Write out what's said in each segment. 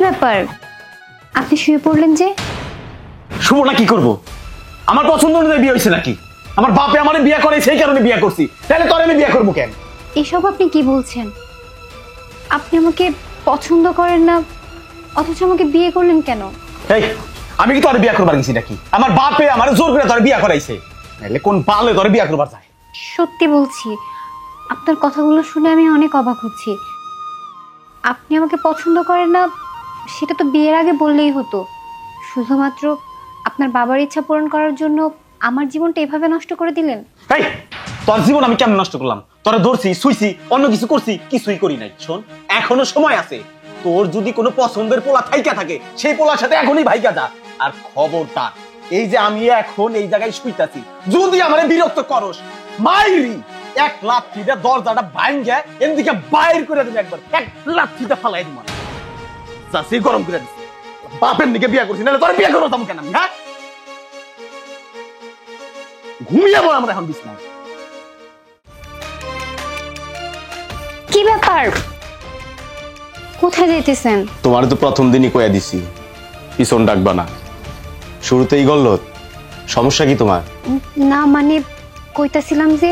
ব্যাপার, আপনি শুয়ে পড়লেন যে? শুভ না কি করব? আমার পছন্দ অনুযায়ী বিয়ে হয়েছে নাকি? আমার বাপে আমারে বিয়ে করে সেই কারণে বিয়ে করছি, তাহলে তোর আমি বিয়ে করবো কেন? এসব আপনি কি বলছেন? আপনি আমাকে পছন্দ করেন না, অথচ আমাকে বিয়ে করলেন কেন? এই, আমি কি তোর বিয়ে করবার গেছি নাকি? আমার বাপে আমার জোর করে তোর বিয়ে করাইছে, নাহলে কোন বালে তোর বিয়ে করবার যায়? সত্যি বলছি, আপনার কথাগুলো শুনে আমি অনেক অবাক হচ্ছি। আপনি আমাকে পছন্দ করেন না সেটা তো বিয়ের আগে বললেই হতো। শুধুমাত্র আপনার বাবার ইচ্ছা পূরণ করার জন্য আমার জীবনটা এভাবে নষ্ট করে দিলেন। এই, তোর জীবন আমি কেমন নষ্ট করলাম? তোরা ধরছি, শুইছি, অন্য কিছু করছি? কিছুই করি নাই। শোন, এখনো সময় আছে। তোর যদি কোনো পছন্দের পোলা থাইকা থাকে, সেই পোলার সাথে এখনই ভাইকা যা। আর খবরদার, এই যে আমি এখন এই জায়গায় শুইতাছি, যদি আমারে বিরক্ত করস, মাইরি এক লাথিটা দরজাটা ভাঙ্গা এদিকে বাইর করে দেবে, একবার এক লাথিটা ফালাই দিব। যাচ্ছি গরম করে দিচ্ছি, বাপের দিকে বিয়ে করছি, নাহলে তোর বিয়ে করতাম কেন আমি? হ্যাঁ, ঘুমিয়ে পড় আমরা এখন বিছনায়। কি ব্যাপার, কোথায় যেতেছেন? তোমার তো প্রথম দিনই কয়া দিছি পিছন ডাকবা না, শুরুতেই গল্লত। সমস্যা কি তোমার? না মানে কইতাছিলাম যে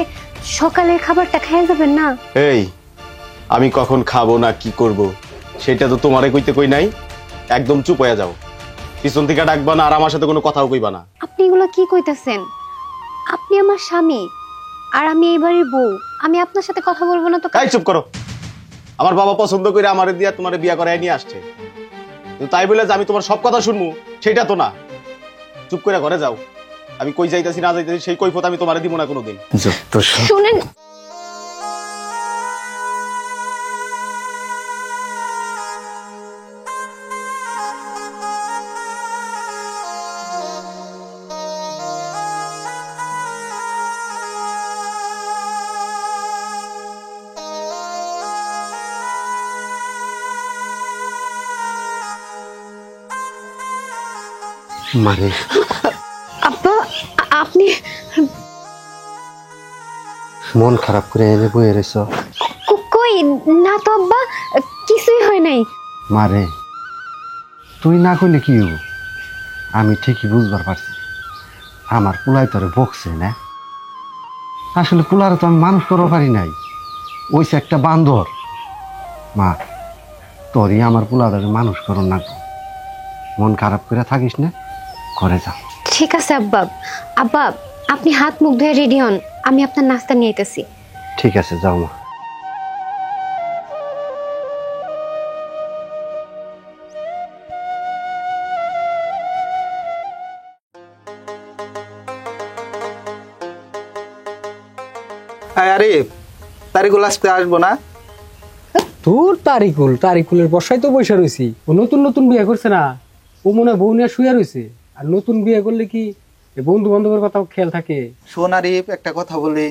সকালের খাবারটা খেয়ে যাবেন না? এই, আমি কখন খাবো না কি করব সেটা তো তোমারে কইতে কই নাই। একদম চুপ হয়ে যাও, পিছন থেকে ডাকবা না, আর আমার সাথে কোনো কথাও কইবা না। আপনি এগুলো কি কইতাছেন? আপনি আমার স্বামী আর আমি এই বাড়ির বউ, আমি আপনার সাথে কথা বলবো না তো? এই চুপ করো। আমার বাবা পছন্দ করে আমারে দিয়া তোমারে বিয়া করায় নিয়ে আসছে, কিন্তু তাই বলে যে আমি তোমার সব কথা শুনবো সেটা তো না। চুপ করে ঘরে যাও। আমি কই যাইতাছি না যাইতাছি সেই কৈফত আমি তোমারে দিব না কোনোদিন। শুনেন, মানে আব্বা আপনি মন খারাপ করে এনে বয়ে রেছ? কই না তো আব্বা, কিছুই হয় নাই। মারে তুই না কইলে কি হইব? আমি ঠিকই বুঝবার পারছি, আমার পোলাই তোরে বকছে না। আসলে পোলারে তো আমি মানুষ করতে পারি নাই, ওইসে একটা বান্দর। মা, তোরই আমার পোলারে মানুষ করো না। মন খারাপ করে থাকিস না, ঘরে যা। ঠিক আছে আব্বা। আব্বা আপনি হাত মুখ ধুয়ে রেডি হন, আমি আপনার নাস্তা নিয়ে আইতেছি। ঠিক আছে, যাও মা। আরে তারিকুল আসতে আসবো না? তোর তারিকুলের বসাই তো বসে রয়েছি। ও নতুন নতুন বিয়ে করছে না, ও মনে হয় বউ নিয়ে শুয়ে রয়েছে। আর নতুন বিয়ে করলে কি বন্ধু বান্ধবের কথা খেয়াল থাকে? শোন আরিফ, একটা কথা বলি,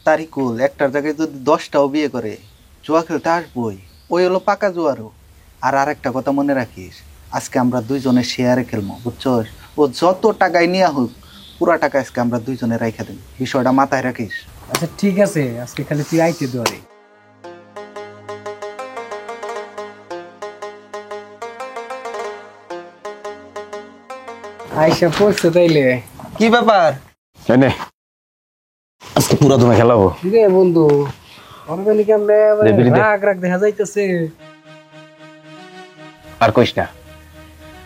তারিকুল একটার জায়গায় যদি 10টাও বিয়ে করে, জুয়া খেলতে আসবই। ওই হলো পাকা জুয়ারও। আর একটা কথা মনে রাখিস, আজকে আমরা দুইজনে শেয়ারে খেলবো, বুঝছস? ও যত টাকায় নিয়ে হোক, পুরা টাকা আজকে আমরা দুইজনে রাইখা দেব, বিষয়টা মাথায় রাখিস। আচ্ছা ঠিক আছে, আজকে খালি তুই আইতে দরে। আইসা পড়ছে তাইলে? কি ব্যাপার? এনে আজকে পুরো তুমি খেলাবো রে বন্ধু, অর্গানিক আমরা রাগ রাগ দেখা যাইতেছে। আর কইস না,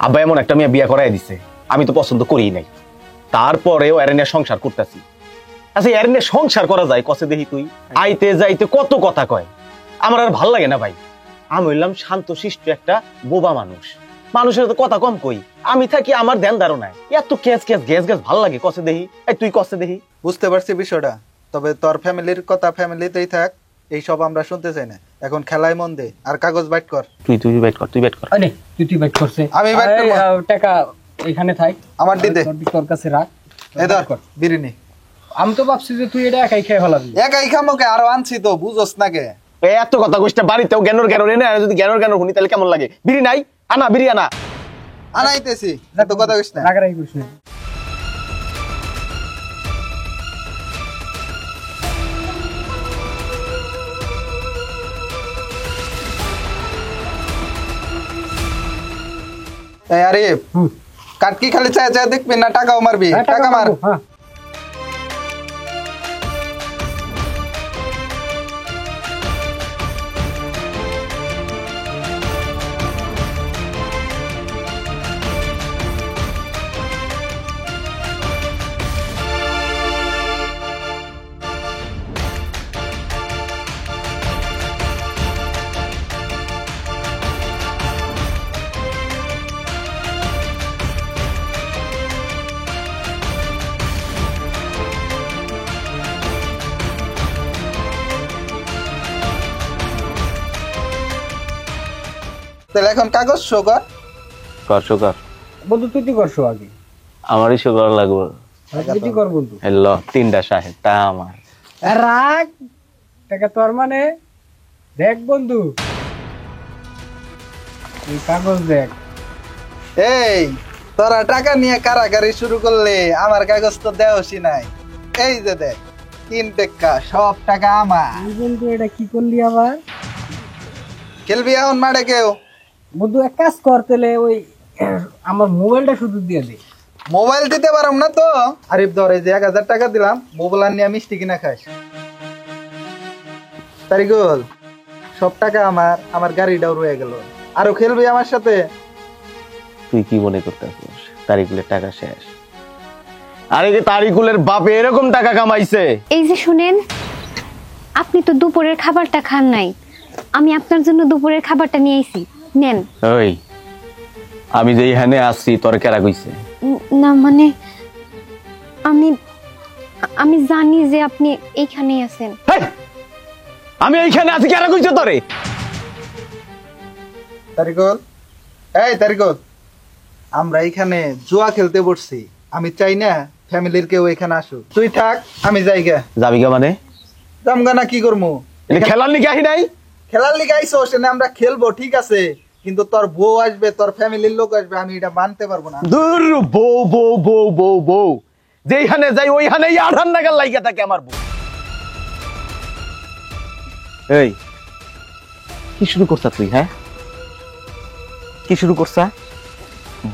আব্বা এমন একটা মেয়ে বিয়া করাই দিছে, আমি তো পছন্দ করিই নাই, তারপরেও এর নিয়ে সংসার করতেছি। আচ্ছা, এর নিয়ে সংসার করা যায় কসে দেখি? তুই আইতে যাইতে কত কথা কয়, আমার আর ভাল লাগে না ভাই। আমি হইলাম শান্ত শিষ্ট একটা বোবা মানুষ, মানুষের তো কথা কম কই। আমি থাকি আমার ধ্যান ধারণায়, এত ক্যাচ ক্যাচ গ্যাস গ্যাস ভাল লাগে কসে দেখি? এই তুই কসে দেখি? বুঝতে পারছি বিষয়টা, তবে তোর ফ্যামিলির কথা ফ্যামিলিতেই থাক, এইসব আমরা শুনতে চাই না। এখন খেলায় মন দে, আর কাগজ বাইট কর। তুই বাইট কর, তুই বাইট কর। আরে তুই বাইট করছে, আমি বাইট করব। টাকা এখানে থাক, আমার দিতে তোর কাছে রাখ। এই ধর বিরিনি। আমি তো ভাবছি যে তুই এটা একাই খেয়ে ফেলাবি। একাই খামোকে, আরো আনছি তো, বুঝোস না কে? এত কথা কইস না, বাড়িতেও জ্ঞানর জ্ঞানর এনে, যদি জ্ঞানর জ্ঞানর শুনি তাহলে কেমন লাগে? বিড়ি নাই? আনা বিড়ি আনা। আনাইতেছি, এত কথা কইস না। রাগারাগি করিস না। এই আরে কাট কি খালি চায় চায় দেখবি না টাকাও মারবি? হ্যাঁ, টাকা মার। মারবো, হ্যাঁ। তাহলে এখন কাগজ শো কর। করছো কর, বন্ধু তুই কি করছো আগে? আমারই শো করা লাগবে। তুই কি কর বন্ধু? হ্যালো, 3টা সাহেব তা আমার। রাগ টাকা তোর মানে দেখ বন্ধু, তুই কাগজ দেখ। এই তোরা টাকা নিয়ে কারাগারি শুরু করলে আমার কাগজ তো দেওসি নাই। এই যে দেখ 3 টাকা, সব টাকা আমার। তুই বন্ধু এটা কি করলি আবার? খেলবি এখন মাঠে কেউ? বন্ধু এক কাজ কর তাহলে, ওই আমার মোবাইলটা শুধু দিয়ে দে। মোবাইল দিতে পারম না তো। আরিফ ধর, এই যে 1000 টাকা দিলাম, মোবাইল নিয়ে মিষ্টি কিনা খাস। তারিকুল, সব টাকা আমার, আমার গাড়িটাও রয়ে গেল। আরো খেলবি আমার সাথে? তুই কি মনে করতেছিস তারিকুলের টাকা শেষ? আরে কি তারিকুলের বাপে এরকম টাকা কামাইছে? এই যে শুনেন, আপনি তো দুপুরের খাবারটা খান নাই, আমি আপনার জন্য দুপুরের খাবারটা নিয়ে আইছি, নেন। ওই আমি যে এখানে আসছি তোর কেরা কইছে? না মানে আমি আমি জানি যে আপনি এইখানেই আছেন। হেই, আমি এইখানে আছি কেরা কইছে তোরে? তারিকুল, এই তারিকুল, আমরা এখানে জুয়া খেলতে বসছি। আমি চাই না ফ্যামিলির কেউ এখানে আসুক। তুই থাক, আমি যাই গে। যাবি কে মানে? জামগা না, কি করবো? এটা খেলার লিগে আহি নাই? খেলার লিগে আইসো, সেখানে আমরা খেলবো ঠিক আছে, কিন্তু তোর বউ আসবে, তোর ফ্যামিলির লোক আসবে, আমি এটা মানতে পারবো না। দূর, বউ বউ বউ বউ বউ যেখানে যাই ওইখানে আধার নাগাল লাইগা থাকে আমার বউ। এই কি শুরু করছা তুই? হ্যাঁ, কি শুরু করছা?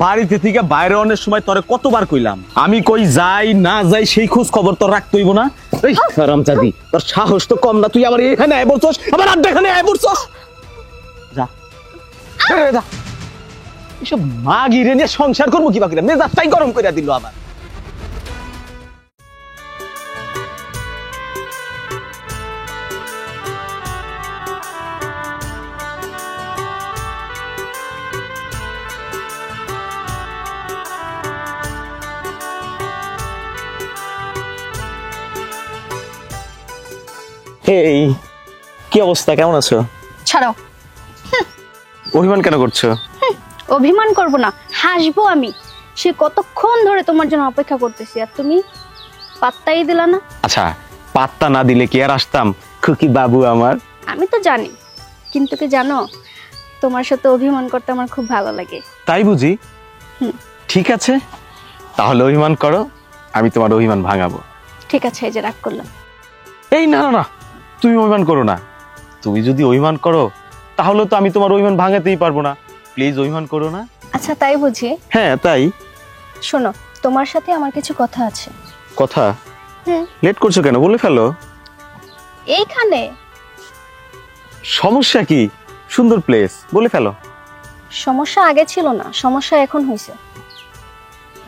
বাড়িতে থেকে বাইরে অনেক সময় তোরে কতবার কইলাম আমি কই যাই না যাই সেই খোঁজ খবর তোর রাখতে হইব না? এই হারামজাদি, তোর সাহস তো কম না, তুই আবার এখানে আয় বলছস, আবার আড্ডাখানে আয় বলছস। যা যা, এসব মা গিরে নিয়ে সংসার করবো কি বাকিরা, মেজাজটাই গরম করে দিল আবার। এই কি অবস্থা, কেমন আছো? ছাড়ো। অভিমান কেন করছো? অভিমান করব না, হাসবো আমি। সে কতক্ষণ ধরে তোমার জন্য অপেক্ষা করতেছি, আর তুমি পাত্তাই দিলা না। আচ্ছা, পাত্তা না দিলে কি আর আসতাম? খুকি বাবু আমার। আমি তো জানি, কিন্তু কি জানো, তোমার সাথে অভিমান করতে আমার খুব ভালো লাগে। তাই বুঝি? ঠিক আছে, তাহলে অভিমান করো, আমি তোমার অভিমান ভাঙাবো। ঠিক আছে, এই যে রাগ করলাম। এই না না না, তুমি অভিমান করো না। তুমি যদি অভিমান করো তাহলে তো আমি তোমার অভিমান ভাঙাতেই পারবো না। প্লিজ অভিমান করো না। আচ্ছা তাই বুঝি? হ্যাঁ তাই। শোনো, তোমার সাথে আমার কিছু কথা আছে। কথা? হুম। লেট করছো কেন, বলে ফেলো। এইখানে সমস্যা কি? সুন্দর প্লেস, বলে ফেলো। সমস্যা আগে ছিল না, সমস্যা এখন হয়েছে।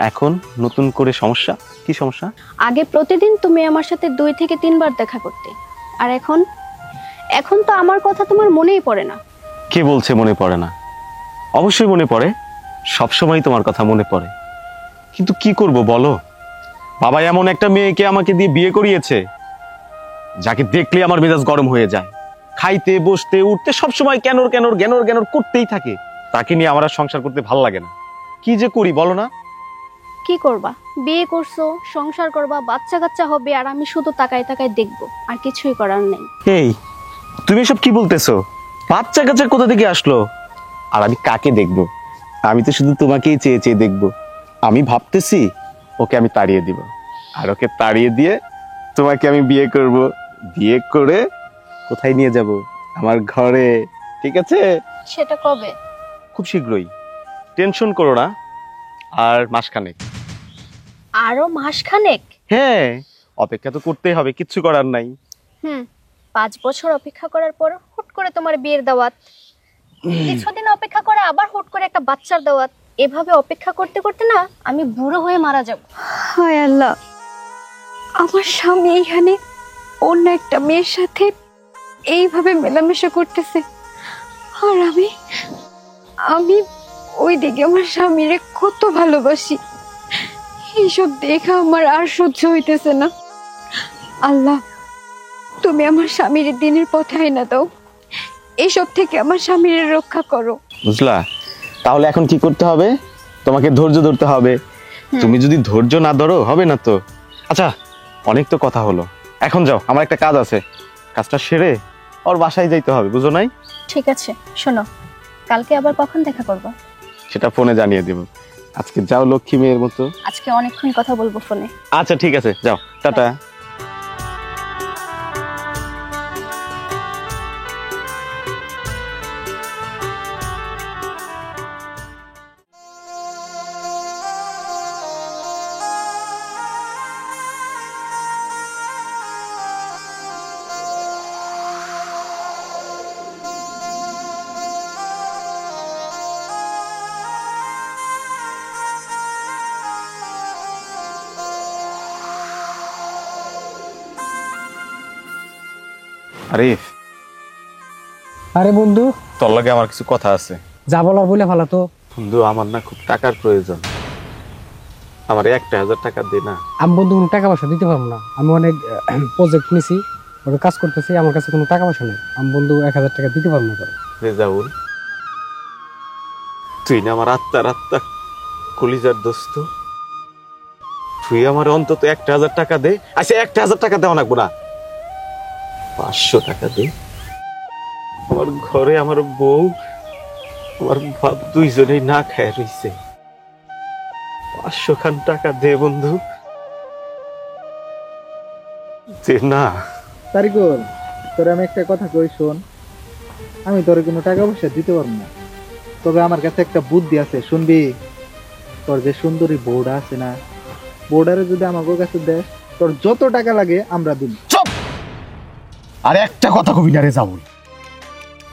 এখন নতুন করে সমস্যা? কি সমস্যা? আগে প্রতিদিন তুমি আমার সাথে 2 থেকে 3 বার দেখা করতে, আর এখন এখন তো আমার কথা তোমার মনেই পড়ে না। কে বলছে মনে পড়ে না? অবশ্যই মনে পড়ে, সবসময় তোমার কথা মনে পড়ে। কিন্তু কি করব বলো, বাবা এমন একটা মেয়েকে আমাকে দিয়ে বিয়ে করিয়েছে যাকে দেখলে আমার মেজাজ গরম হয়ে যায়। খাইতে বসতে উঠতে সবসময় কেনর কেনর জ্ঞানর জ্ঞানর করতেই থাকে। তাকে নিয়ে আমার আর সংসার করতে ভালো লাগে না। কি যে করি বলো না? কি করবা? বিয়ে করছো, সংসার করবা, বাচ্চা কাচ্চা হবে, আর আমি শুধু তাকায় তাকায় দেখবো, আর কিছুই করার নেই। এই তুমি এসব কি বলতেছো? বাচ্চা কাচ্চা কোথা থেকে আসলো? আর আমি কাকে দেখবো? আমি তো শুধু তোমাকেই চেয়ে চেয়ে দেখবো। আমি ভাবতেছি ওকে আমি তাড়িয়ে দিব, আর ওকে তাড়িয়ে দিয়ে তোমাকে আমি বিয়ে করব। বিয়ে করে কোথায় নিয়ে যাব? আমার ঘরে। ঠিক আছে? সেটা কবে? খুব শীঘ্রই। টেনশন করো না, আর মাসখানেক। আরো মাসখানেক? হ্যাঁ, অপেক্ষা তো করতেই হবে, কিচ্ছু করার নাই। 5 বছর অপেক্ষা করার পর হুট করে তোমার বিয়ের দাওয়াত, কিছুদিন অপেক্ষা করে আবার হুট করে একটা বাচ্চার দাওয়াত, এভাবে অপেক্ষা করতে করতে না আমি বুড়ো হয়ে মারা যাব। হায় আল্লাহ, আমার স্বামী এখানে অন্য একটা মেয়ের সাথে এইভাবে মেলামেশা করতেছে, আর আমি আমি ওই দিকে আমার স্বামীরে কত ভালোবাসি। এইসব দেখা আমার আর সহ্য হইতেছে না। আল্লাহ, তুমি আমার স্বামীর দিনের পথে আইনা দাও, এইসব থেকে আমার স্বামীর রক্ষা করো। বুঝলা? তাহলে এখন কি করতে হবে? তোমাকে ধৈর্য ধরতে হবে। তুমি যদি ধৈর্য না ধরো হবে না তো। আচ্ছা, অনেক তো কথা হলো, এখন যাও, আমার একটা কাজ আছে, কাজটা সেরে ওর বাসায় যাইতে হবে, বুঝো নাই? ঠিক আছে, শোনো, কালকে আবার কখন দেখা করব? সেটা ফোনে জানিয়ে দেব। আজকে যাও লক্ষ্মী মেয়ের মতো। আজকে অনেকক্ষণ কথা বলবো ফোনে। আচ্ছা ঠিক আছে, যাও, টাটা। আরিফ, আরে বন্ধু, তোর লাগে আমার কিছু কথা আছে। যা বলার বলে ভালো তো। বন্ধু, আমার না খুব টাকার প্রয়োজন, আমার 1,000 টাকা দে না। আমি বন্ধু কোনো টাকা পয়সা দিতে পারবো না, আমি অনেক প্রজেক্ট নিছি, ওটা কাজ করতেছি, আমার কাছে কোনো টাকা পয়সা নেই, আমি বন্ধু 1000 টাকা দিতে পারবো না তোর। রেজাউল, তুই না আমার আত্মার আত্মা, কলিজার দোস্ত, তুই আমার অন্তত 1,000 টাকা দে। আচ্ছা, 1,000 টাকা দেওয়া লাগবো না, 500 টাকা দে। আমার ঘরে আমার বউ, আমার বাপ দুইজনেই না খায় রইছে, 500 খান টাকা দে বন্ধু, দে না। তারিকুল, তোর আমি একটা কথা কই শোন, আমি তোর কোনো টাকা পয়সা দিতে পারবো না, তবে আমার কাছে একটা বুদ্ধি আছে, শুনবি? তোর যে সুন্দরী বউটা আছে না, বউডারে যদি আমাকে কাছে দেয়, তোর যত টাকা লাগে আমরা দিব। চুপ! আর একটা কথা কবি না রেজাউল,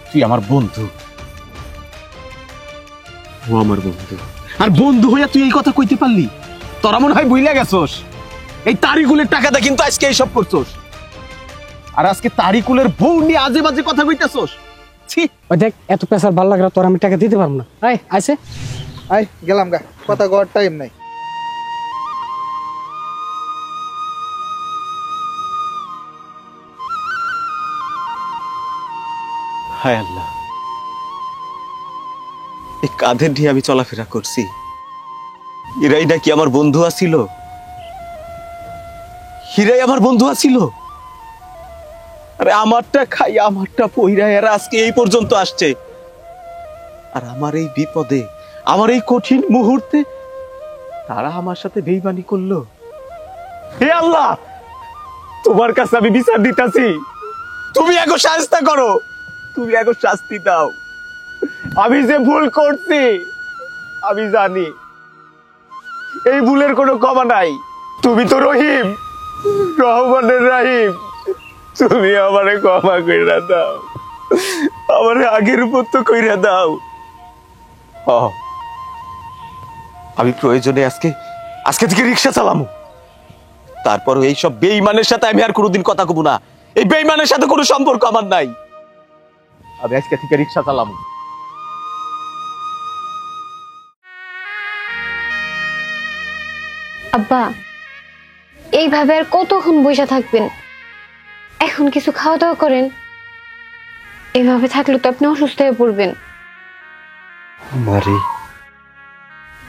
তুই আমার বন্ধু, ও আমার বন্ধু, আর বন্ধু হইয়া তুই এই কথা কইতে পারলি? তোরা মনে হয় বুইলা গেছস, এই তারিকুলের টাকাটা কিন্তু আজকে এইসব করছস, আর আজকে তারিকুলের বউ নিয়ে আজে বাজে কথা কইতেছস। ছি! ওই দেখ, এত পেশার ভালো লাগে না, তোর আমি টাকা দিতে পারবো না। আয় আছে, আই গেলাম গা, কথা কওয়ার টাইম নাই। হায় আল্লাহ, এই কাঁধে নিয়ে আমি চলাফেরা করছি, এরাই নাকি আমার বন্ধু আছিল? হিরাই আমার বন্ধু আছিল? আরে আমারটা খাই, আমারটা পইরা এরা আজকে এই পর্যন্ত আসছে, আর আমার এই বিপদে, আমার এই কঠিন মুহূর্তে তারা আমার সাথে বেইমানি করলো। হে আল্লাহ, তোমার কাছে আমি বিচার দিতাছি, তুমি এখন শাস্তি করো, তুমি এখন শাস্তি দাও। আমি যে ভুল করছি আমি জানি, এই ভুলের কোনো ক্ষমা নাই। তুমি তো রহিম, রহমানের রাহিম, তুমি আমারে ক্ষমা কইরা দাও, আমারে আগের মতো কইরা দাও। আমি প্রয়োজনে আজকে থেকে রিক্সা চালামু, তারপর এইসব বেঈমানের সাথে আমি আর কোনোদিন কথা কব না। এই বেঈমানের সাথে কোনো সম্পর্ক আমার নাই, আমি আজকে থেকে রিক্সা চালামু। আব্বা, এইভাবে আর কতক্ষণ বসে থাকবেন? এখন কিছু খাওয়া দাওয়া করেন, এভাবে থাকলে তো আপনি অসুস্থ হয়ে পড়বেন। মারি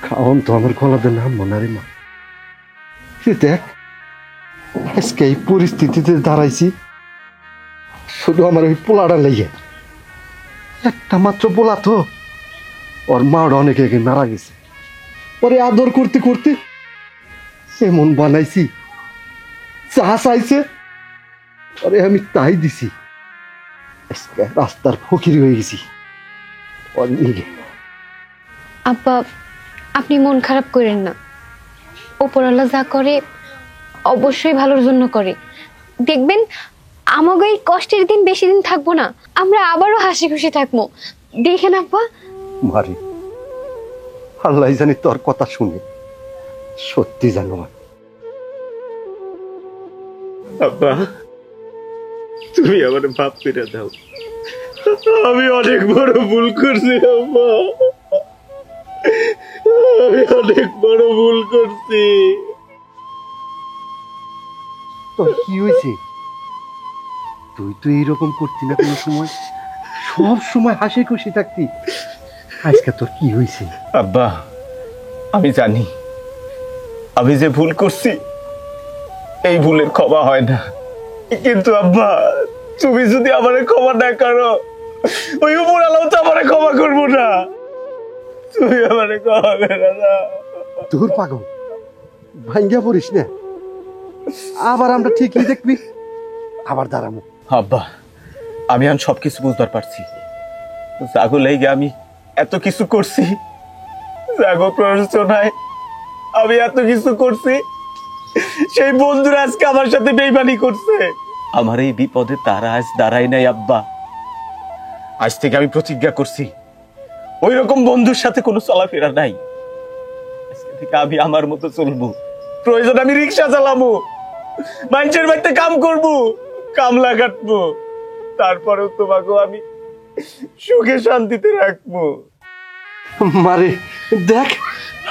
খাওন তো আমার গলাতে নামবো না রে মা। দেখ, আজকে এই পরিস্থিতিতে দাঁড়াইছি শুধু আমার ওই পোলাটা লেগে। একটা মাত্র পোলা তো, ওর মাওটা অনেকে মারা গেছে, ওরে আদর করতে করতে এমন বানাইছি, চা চাইছে ওরে আমি তাই দিছি, আজকে রাস্তার ফকির হয়ে গেছি ওর নিয়ে। আব্বা, আপনি মন খারাপ করেন না। ওপরওয়ালা যা করে অবশ্যই ভালোর জন্য করে। দেখবেন আমাকে এই কষ্টের দিন বেশি দিন থাকবো না, আমরা আবারও হাসি খুশি থাকবো। দেখেন আব্বা। মারি, আল্লাহ জানি তোর কথা শুনে সত্যি জানো। আব্বা, তুমি আমার মাফ করে দাও। আমি অনেক বড় ভুল করছি আব্বা, আমি অনেক বড় ভুল করছি। তোর কি হয়েছে? তুই তো এইরকম করতি না কোনো সময়, সব সময় হাসি খুশি থাকতি। আজকে তোর কি হয়েছে? আব্বা, আমি জানি আমি যে ভুল করছি এই ভুলের ক্ষমা হয় না, কিন্তু আব্বা তুমি যদি আমারে ক্ষমা না করো, ওই উপর আল্লাহ তো আমারে ক্ষমা করবো না। তুমি আমারে ক্ষমা করো না। তোর পাগল, ভাঙ্গা পড়িস না। আবার আমরা ঠিকই দেখবি, আবার দাঁড়াবো। আব্বা, আমি এখন সবকিছু বুঝতে পারছি। জাগো লাইগে আমি এত কিছু করছি, জাগো প্ররোচনায় আমি এত কিছু করছি। সেই বন্ধুরা আজকে আমার সাথে বেইমানি করছে। আমার এই বিপদে তারা আজ দাঁড়ায় নাই আব্বা। আজ থেকে আমি প্রতিজ্ঞা করছি ওই রকম বন্ধুর সাথে কোনো চলাফেরা নাই। আজকে থেকে আমি আমার মতো চলবো, প্রয়োজন আমি রিক্সা চালাবো, মানুষের বাড়িতে কাম করবো, কামলা কাটবো, তারপরেও তোমাকে আমি সুখে শান্তিতে রাখবো। মারে দেখ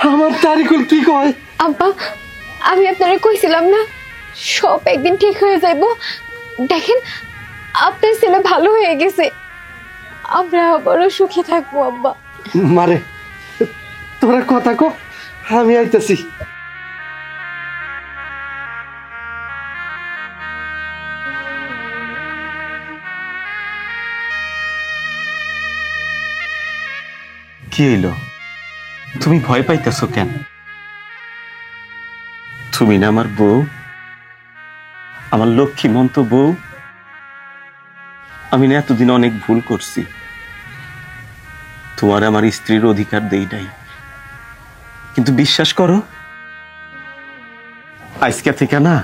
আমার তারিকুল কি কয়। আব্বা, আমি আপনারা কইছিলাম না সব একদিন ঠিক হয়ে যাইব। দেখেন আপনার ছেলে ভালো হয়ে গেছে, আমরা আবারও সুখী থাকবো। আব্বা, মারে তোরা কথা কো, আমি আইতাছি। কি হইল? তুমি ভয় পাইতেছো কেন? তুমি না আমার বউ, আমার লক্ষ্মী মন্ত বউ। আমি না এতদিন অনেক ভুল করছি, তোমার আমার স্ত্রীর অধিকার দেই নাই, কিন্তু বিশ্বাস করো আজকে থেকে না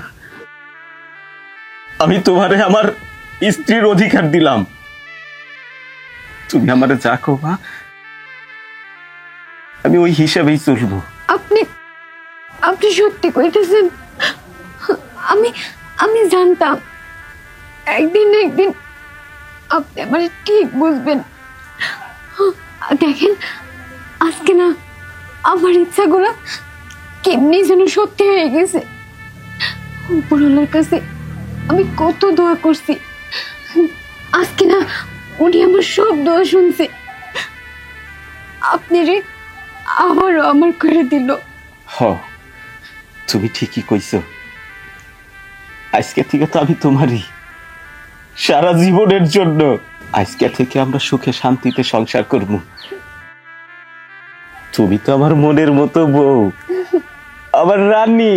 আমি তোমারে আমার স্ত্রীর অধিকার দিলাম। তুমি আমারে যা কবা আমি ওই হিসাবেই চলবো। আপনি আপনি সত্যি কইতেছেন? আমি আমি জানতাম একদিন না একদিন আপনি আমার ঠিক বুঝবেন। দেখেন আজকে না আমার ইচ্ছাগুলো কেমনি যেন সত্যি হয়ে গেছে। উপরওয়ালার কাছে আমি কত দোয়া করছি, আজকে না উনি আমার সব দোয়া শুনছে। আপনি রে আবারও আমার করে দিল। হ, তুমি ঠিকই কইছো। আজকে থেকে তো আমি তোমারই সারা জীবনের জন্য। আজকে থেকে আমরা সুখে শান্তিতে সংসার করব। তুমি তো আমার মনের মতো বউ, আমার রানী।